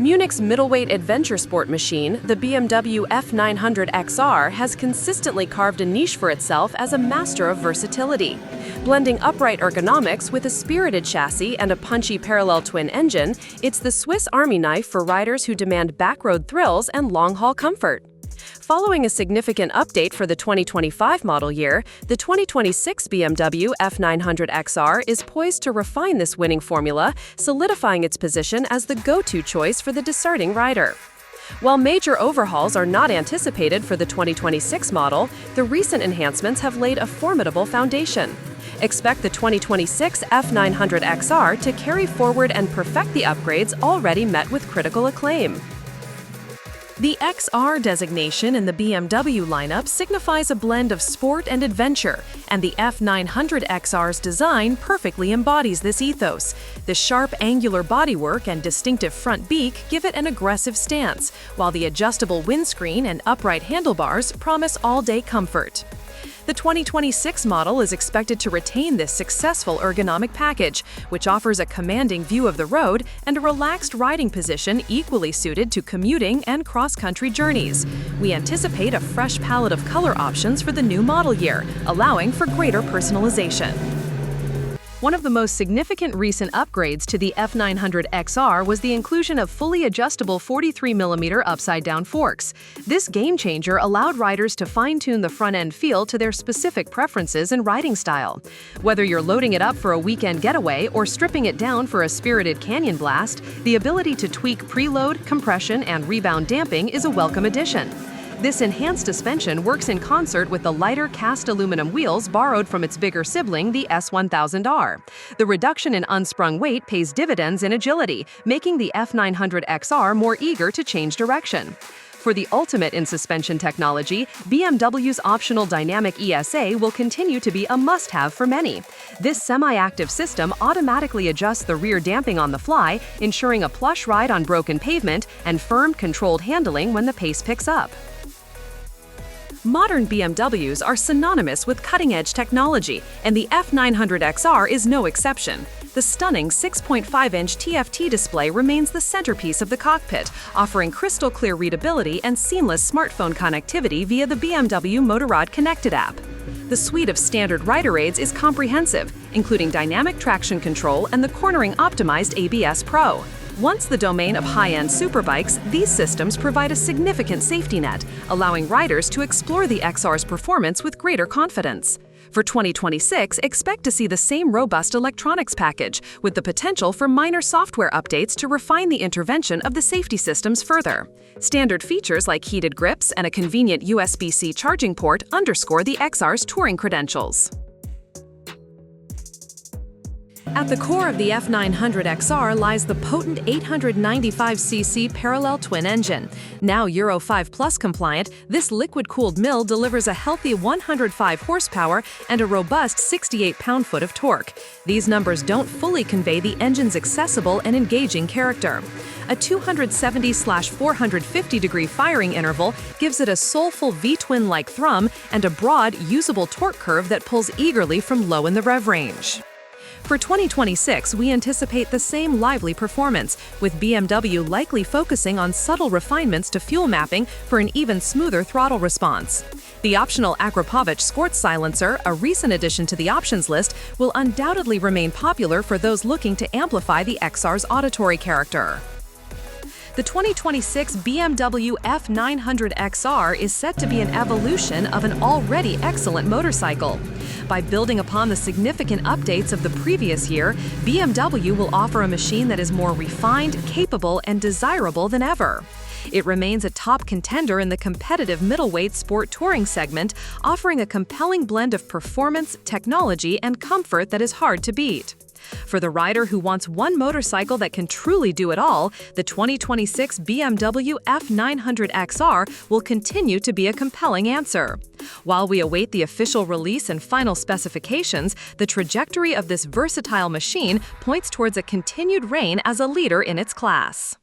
Munich's middleweight adventure sport machine, the BMW F900XR, has consistently carved a niche for itself as a master of versatility. Blending upright ergonomics with a spirited chassis and a punchy parallel twin engine, it's the Swiss Army knife for riders who demand backroad thrills and long-haul comfort. Following a significant update for the 2025 model year, the 2026 BMW F900XR is poised to refine this winning formula, solidifying its position as the go-to choice for the discerning rider. While major overhauls are not anticipated for the 2026 model, the recent enhancements have laid a formidable foundation. Expect the 2026 F900XR to carry forward and perfect the upgrades already met with critical acclaim. The XR designation in the BMW lineup signifies a blend of sport and adventure, and the F900XR's design perfectly embodies this ethos. The sharp angular bodywork and distinctive front beak give it an aggressive stance, while the adjustable windscreen and upright handlebars promise all-day comfort. The 2026 model is expected to retain this successful ergonomic package, which offers a commanding view of the road and a relaxed riding position equally suited to commuting and cross-country journeys. We anticipate a fresh palette of color options for the new model year, allowing for greater personalization. One of the most significant recent upgrades to the F900XR was the inclusion of fully adjustable 43mm upside-down forks. This game-changer allowed riders to fine-tune the front-end feel to their specific preferences and riding style. Whether you're loading it up for a weekend getaway or stripping it down for a spirited canyon blast, the ability to tweak preload, compression, and rebound damping is a welcome addition. This enhanced suspension works in concert with the lighter cast aluminum wheels borrowed from its bigger sibling, the S1000R. The reduction in unsprung weight pays dividends in agility, making the F900XR more eager to change direction. For the ultimate in suspension technology, BMW's optional dynamic ESA will continue to be a must-have for many. This semi-active system automatically adjusts the rear damping on the fly, ensuring a plush ride on broken pavement and firm, controlled handling when the pace picks up. Modern BMWs are synonymous with cutting-edge technology, and the F900XR is no exception. The stunning 6.5-inch TFT display remains the centerpiece of the cockpit, offering crystal-clear readability and seamless smartphone connectivity via the BMW Motorrad Connected app. The suite of standard rider aids is comprehensive, including dynamic traction control and the cornering-optimized ABS Pro. Once the domain of high-end superbikes, these systems provide a significant safety net, allowing riders to explore the XR's performance with greater confidence. For 2026, expect to see the same robust electronics package, with the potential for minor software updates to refine the intervention of the safety systems further. Standard features like heated grips and a convenient USB-C charging port underscore the XR's touring credentials. At the core of the F900XR lies the potent 895cc parallel twin engine. Now Euro 5 Plus compliant, this liquid-cooled mill delivers a healthy 105 horsepower and a robust 68 pound-foot of torque. These numbers don't fully convey the engine's accessible and engaging character. A 270/450-degree firing interval gives it a soulful V-twin-like thrum and a broad, usable torque curve that pulls eagerly from low in the rev range. For 2026, we anticipate the same lively performance, with BMW likely focusing on subtle refinements to fuel mapping for an even smoother throttle response. The optional Akrapovic Skorz silencer, a recent addition to the options list, will undoubtedly remain popular for those looking to amplify the XR's auditory character. The 2026 BMW F900XR is set to be an evolution of an already excellent motorcycle. By building upon the significant updates of the previous year, BMW will offer a machine that is more refined, capable, and desirable than ever. It remains a top contender in the competitive middleweight sport touring segment, offering a compelling blend of performance, technology, and comfort that is hard to beat. For the rider who wants one motorcycle that can truly do it all, the 2026 BMW F900XR will continue to be a compelling answer. While we await the official release and final specifications, the trajectory of this versatile machine points towards a continued reign as a leader in its class.